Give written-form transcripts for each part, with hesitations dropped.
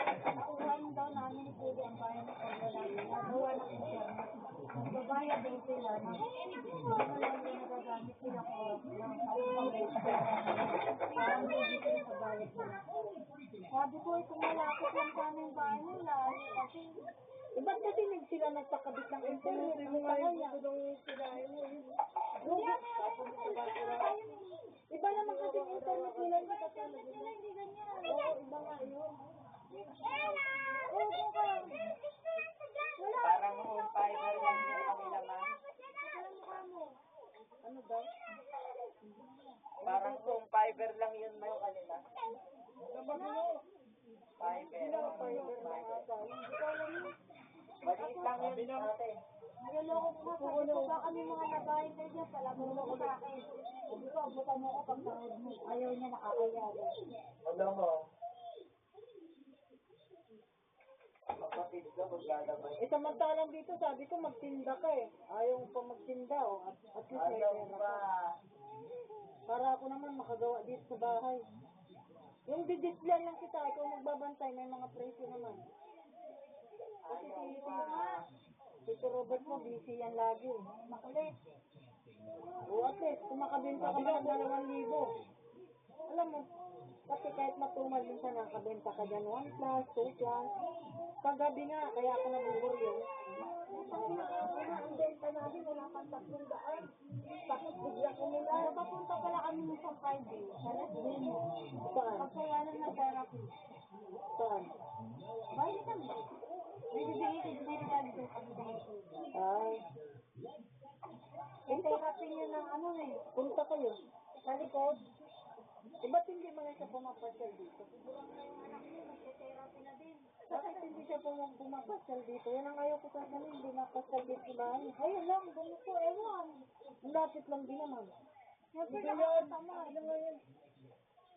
Nakuhaan daw namin ni Kuya ang bayan ng paglalaki. Nagawa ng internet. Magbabayad din sila. Malagi nagagamit sila ko. Parang hindi sila sa bayad nila. Sabi ko, kung malapit lang sa aming bayan nila, kasi Ba't kasi sila nagpakabit ng internet? Ang kaya. Iba naman kasi yung internet nila. hindi ganyan. Oo, iba nga yun. Parang home fiber lang yung kanila, ma'am. Ano daw? Parang home fiber lang yun, ma'am, yung kanila. Fiber. Fiber na ata. Maliit lang yun, ate. Naloloko ko, sabi ko ba kami mga nabahin kayo dyan, palamulo ko sa akin. Sabi ko, abutan mo ko pag sahod mo. Ayaw niya nakakaya. Ano mo? Kapatid ka, maglalabay. Eh, samantalang dito, sabi ko, magtinda ka eh. Ayaw pa magtinda, oh. At least may Ayaw pera pa. ka. Para ako naman makagawa dito sa bahay. Yung didisplayan lang kita, ikaw magbabantay, may mga presyo naman. Kasi Tito Robert mo, busy yan lagi. Makulit. O at least, kung makabenta ka ng 2,000. Alam mo, kasi kahit matumal minsan nakabenta ka dyan 1 plus, 2 plus. Kagabi nga, kaya ako nabuburyo. Ang benta namin, wala pang 300. Tapos bigla ko nila. Napapunta pala kami ng isang Friday. Salas din. Saan? Pagkayanan ng therapy. Saan? Bahay kami. Bibigay dito kami dahil. Ay, Yung therapy niya ng ano eh. punta kayo. Sa likod. Eh, ba't hindi mo na siya pumapasyal dito? Bulang na yung anak niya, nagte-therapy na din. Bakit hindi siya pumapasyal dito? Yan ang ayaw ko sa kanila, hindi napasyal dito sa bahay. Ayun lang, ganito, ewan. Ang lapit lang din naman. Siyempre nakakatama.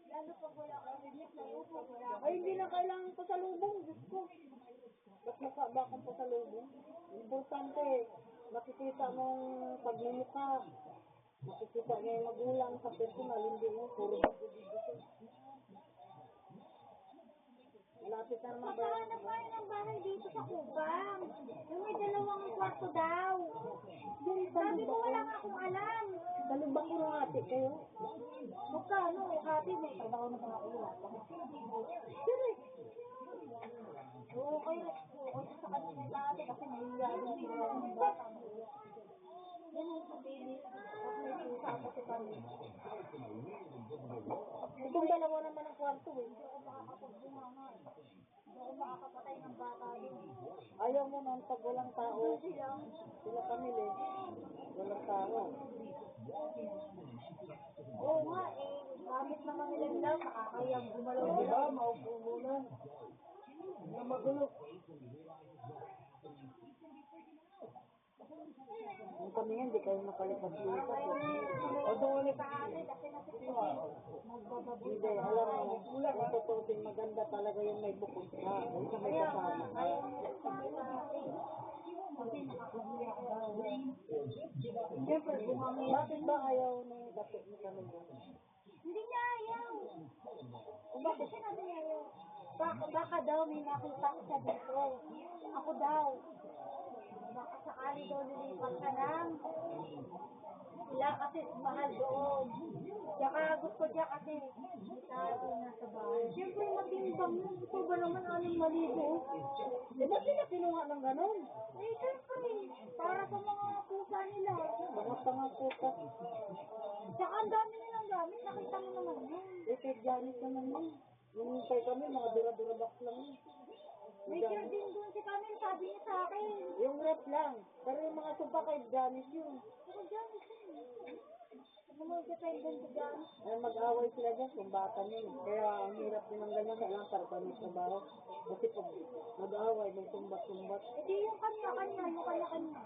Lalo pag wala ka limit na upo, wala ka. Ay, hindi na kailangan pasalubong, Diyos ko. Ba't mukha ba akong pasalubong? Importante, makikita mong pagmumukha. Makikita niya yung magulang sa personal, hindi mo, puro bibigyan. Lapit na naman ba? Makahanap tayo ng bahay dito sa Kubang. Yung may 2 kwarto daw. Sabi ko wala nga akong alam. Talubang ko ng ate kayo. Magkano? Hati may trabaho na mga ulo. Sure. Oo, kayo. Okay sa kanila dati kasi nahiya din sila ng bata. Yan ang sabihin. Ako si kami. Itong dalawa naman ang kwarto eh. Hindi ako makakapagbunga. Hindi ako makakapatay ng bata din. Ayaw mo nang pag walang tao. Sila kami eh. Walang tao. Oo nga eh. Gamit naman nila nila. Makakayang gumalaw nila. Diba? Maupo muna. Hindi magulo. Kung kami nga, hindi kayo makalipas-lipas. O doon ulit. Hindi, alam mo, kung tutusin maganda talaga yung may bukod ka. Kung sa may kasama. Siyempre, bakit ba ayaw ni Dato ni kami? Hindi niya ayaw. O bakit sinabi niya ayaw? Baka daw may nakita ko siya dito. Ako daw. Baka sakali daw lilipat ka lang. Sila kasi mahal doon. Tsaka gusto niya kasi tayo na sa bahay. Siyempre matimbang yun. Ito ba naman aming maligo? Eh, ba't sila kinuha ng ganon? Eh, siyempre. Para sa mga pusa nila. Mga pangaputa. Tsaka ang dami nilang gamit. Nakita mo naman yun. Eh, kay Janice naman yun. Yung kay kami, mga dura-dura box lang yun. May share din doon si Camille. Sabi niya sa akin. Yung rep lang. Pero yung mga sopa kay Janice yun. Ako dyan. Ano mo dependent ko dyan? Ay, mag-away sila dyan, sumbatan yun. Kaya ang hirap din ng ganyan, kailangan para kami sa trabaho. Kasi pag mag-away, may sumbat-sumbat. Hindi yung kanya-kanya. Yung kanya-kanya.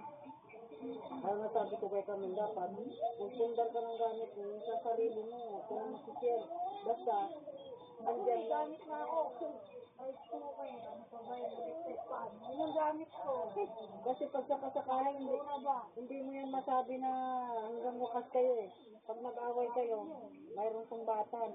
Kaya nga sabi ko kay Camille, dapat, kung sundar ka ng gamit mo, yung sa sarili mo, kung masishare. Basta, andyan lang. Gamit na ako. Ay, okay. Ano pa ba yung electric fan? Yun ang gamit ko. Kasi pag sakasakaling, hindi mo yan masabi na hanggang wakas kayo eh. Pag mag-away kayo, mayroong sumbatan.